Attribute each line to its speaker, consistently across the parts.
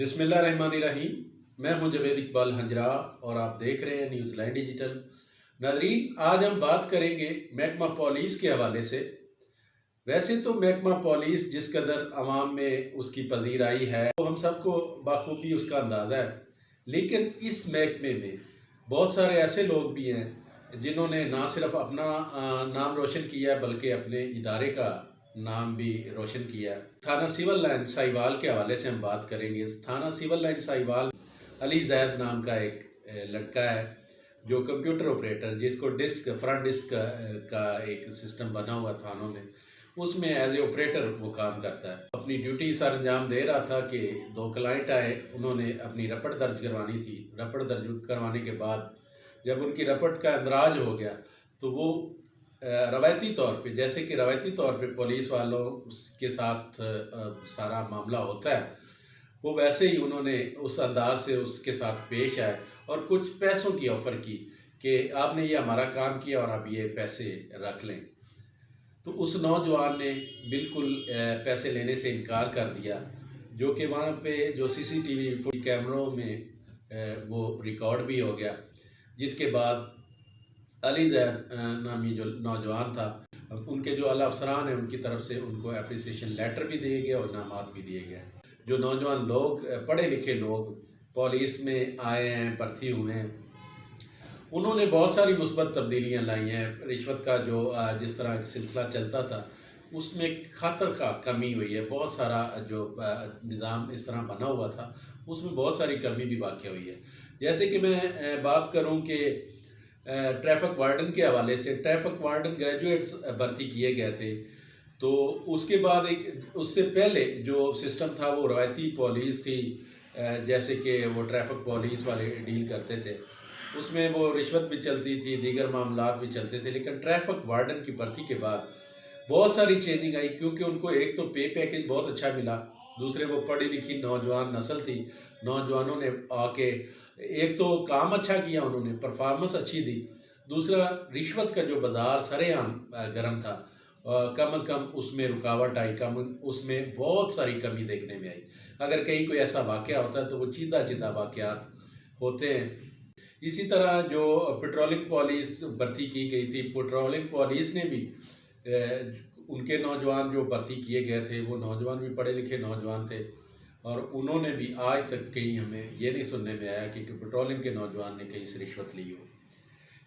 Speaker 1: बिस्मिल्लाहिर्रहमानिर्रहीम। मैं हूं जवेद इकबाल हंजरा और आप देख रहे हैं न्यूज़ लाइन डिजिटल। नाज़रीन, आज हम बात करेंगे महकमा पॉलिस के हवाले से। वैसे तो महकमा पॉलिस जिस कदर आवाम में उसकी पजीराई है तो हम सबको बाखूबी उसका अंदाज़ा है, लेकिन इस महकमे में बहुत सारे ऐसे लोग भी हैं जिन्होंने ना सिर्फ अपना नाम रोशन किया है बल्कि अपने इदारे का नाम भी रोशन किया। थाना सिविल लाइन साहिवाल के हवाले से हम बात करेंगे। थाना सिविल लाइन साहिवाल अली जैद नाम का एक लड़का है जो कंप्यूटर ऑपरेटर, जिसको फ्रंट डिस्क का एक सिस्टम बना हुआ थानों में, उसमें एज ए ऑपरेटर वो काम करता है। अपनी ड्यूटी सर अंजाम दे रहा था कि दो क्लाइंट आए, उन्होंने अपनी रपट दर्ज करवानी थी। रपट दर्ज करवाने के बाद जब उनकी रपट का अंदराज हो गया तो वो रवायती तौर पे, जैसे कि रवायती तौर पे पुलिस वालों के साथ सारा मामला होता है, वो वैसे ही उन्होंने उस अंदाज से उसके साथ पेश आए और कुछ पैसों की ऑफ़र की कि आपने ये हमारा काम किया और आप ये पैसे रख लें। तो उस नौजवान ने बिल्कुल पैसे लेने से इनकार कर दिया, जो कि वहाँ पे जो CCTV कैमरों में वो रिकॉर्ड भी हो गया। जिसके बाद अली जैद नामी जो नौजवान था, उनके जो आला अफसरान हैं उनकी तरफ से उनको एप्रिसिएशन लेटर भी दिए गए और इनामात भी दिए गए। जो नौजवान लोग, पढ़े लिखे लोग पुलिस में आए हैं, भर्ती हुए हैं, उन्होंने बहुत सारी मुस्बत तब्दीलियाँ लाई हैं। रिश्वत का जो जिस तरह एक सिलसिला चलता था उसमें खातर का कमी हुई है। बहुत सारा जो निज़ाम इस तरह बना हुआ था उसमें बहुत सारी कमी भी वाक़ हुई है। जैसे कि मैं बात करूं कि ट्रैफिक वार्डन के हवाले से, ट्रैफिक वार्डन ग्रेजुएट्स भर्ती किए गए थे। तो उसके बाद एक उससे पहले जो सिस्टम था वो रवायती पुलिस थी, जैसे कि वो ट्रैफिक पुलिस वाले डील करते थे, उसमें वो रिश्वत भी चलती थी, दीगर मामलात भी चलते थे। लेकिन ट्रैफिक वार्डन की भर्ती के बाद बहुत सारी चेंजिंग आई, क्योंकि उनको एक तो पे पैकेज बहुत अच्छा मिला, दूसरे वो पढ़ी लिखी नौजवान नस्ल थी। नौजवानों ने आके एक तो काम अच्छा किया, उन्होंने परफॉर्मेंस अच्छी दी, दूसरा रिश्वत का जो बाज़ार सरेआम गर्म था, कम अज़ कम उसमें रुकावट आई, कम उसमें बहुत सारी कमी देखने में आई। अगर कहीं कोई ऐसा वाक़या होता है तो वो चीदा चीदा वाक़यात होते हैं। इसी तरह जो पेट्रोलिंग पुलिस भर्ती की गई थी, पेट्रोलिंग पुलिस ने भी उनके नौजवान जो भर्ती किए गए थे वो नौजवान भी पढ़े लिखे नौजवान थे, और उन्होंने भी आज तक कहीं हमें ये नहीं सुनने में आया कि पेट्रोलिंग के नौजवान ने कहीं से रिश्वत ली हो।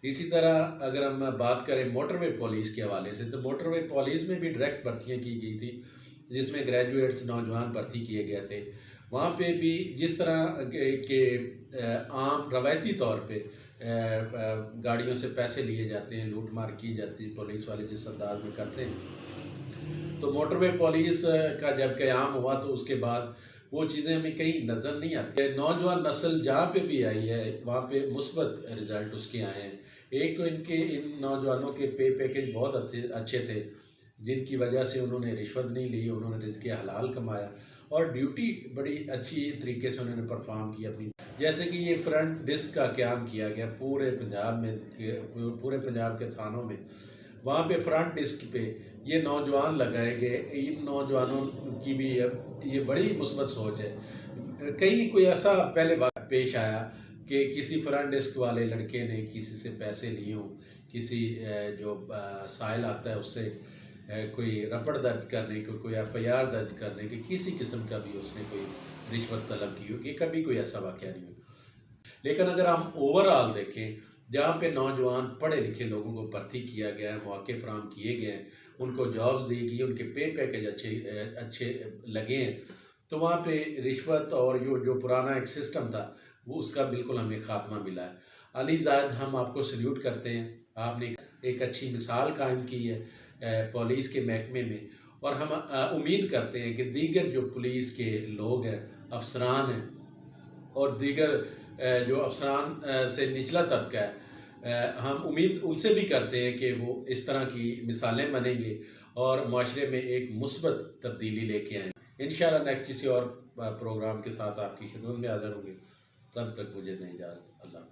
Speaker 1: इसी तरह अगर हम बात करें मोटरवे पुलिस के हवाले से, तो मोटरवे पुलिस में भी डायरेक्ट भर्तियाँ की गई थी जिसमें ग्रेजुएट्स नौजवान भर्ती किए गए थे। वहाँ पे भी जिस तरह के आम रवायती तौर पे गाड़ियों से पैसे लिए जाते हैं, लूट मार की जाती है, पुलिस वाले जिस अंदाज में करते हैं, तो मोटरवे पुलिस का जब क़याम हुआ तो उसके बाद वो चीज़ें हमें कहीं नज़र नहीं आती। नौजवान नस्ल जहाँ पे भी आई है वहाँ पे मुस्बत रिज़ल्ट उसके आए हैं। एक तो इन नौजवानों के पे पैकेज बहुत अच्छे थे, जिनकी वजह से उन्होंने रिश्वत नहीं ली, उन्होंने रिज़्क़ हलाल कमाया और ड्यूटी बड़ी अच्छी तरीके से उन्होंने परफॉर्म की अपनी। जैसे कि ये फ्रंट डिस्क का क़याम किया गया पूरे पंजाब में, पूरे पंजाब के थानों में, वहाँ पे फ्रंट डिस्क पे ये नौजवान लगाए गए। इन नौजवानों की भी ये बड़ी मुस्बत सोच है। कहीं कोई ऐसा पहले वक्त पेश आया कि किसी फ्रंट डिस्क वाले लड़के ने किसी से पैसे लिए हों, किसी जो साइल आता है उससे कोई रपट दर्ज करने को, कोई FIR दर्ज करने की, किसी किस्म का भी उसने कोई रिश्वत तलब की हो, कि कभी कोई ऐसा वाक़या नहीं हुआ। लेकिन अगर हम ओवरऑल देखें, जहाँ पे नौजवान पढ़े लिखे लोगों को भर्ती किया गया है, मौके फराहम किए गए हैं, उनको जॉब्स दी गई, उनके पे पैकेज अच्छे लगे हैं, तो वहाँ पे रिश्वत और जो पुराना एक सिस्टम था वो उसका बिल्कुल हमें ख़ात्मा मिला है। अली ज़ैद, हम आपको सल्यूट करते हैं, आपने एक अच्छी मिसाल कायम की है पुलिस के महकमे में, और हम उम्मीद करते हैं कि दीगर जो पुलिस के लोग हैं, अफसरान हैं, और दीगर जो अफसरान से निचला तबका है, हम उम्मीद उनसे भी करते हैं कि वो इस तरह की मिसालें बनेंगे और माशरे में एक मुस्बत तब्दीली लेके आएँ। इंशाअल्लाह नेक्स्ट किसी और प्रोग्राम के साथ आपकी खिदमत में हाज़िर होंगे। तब तक मुझे दें इजाज़त। अल्लाह।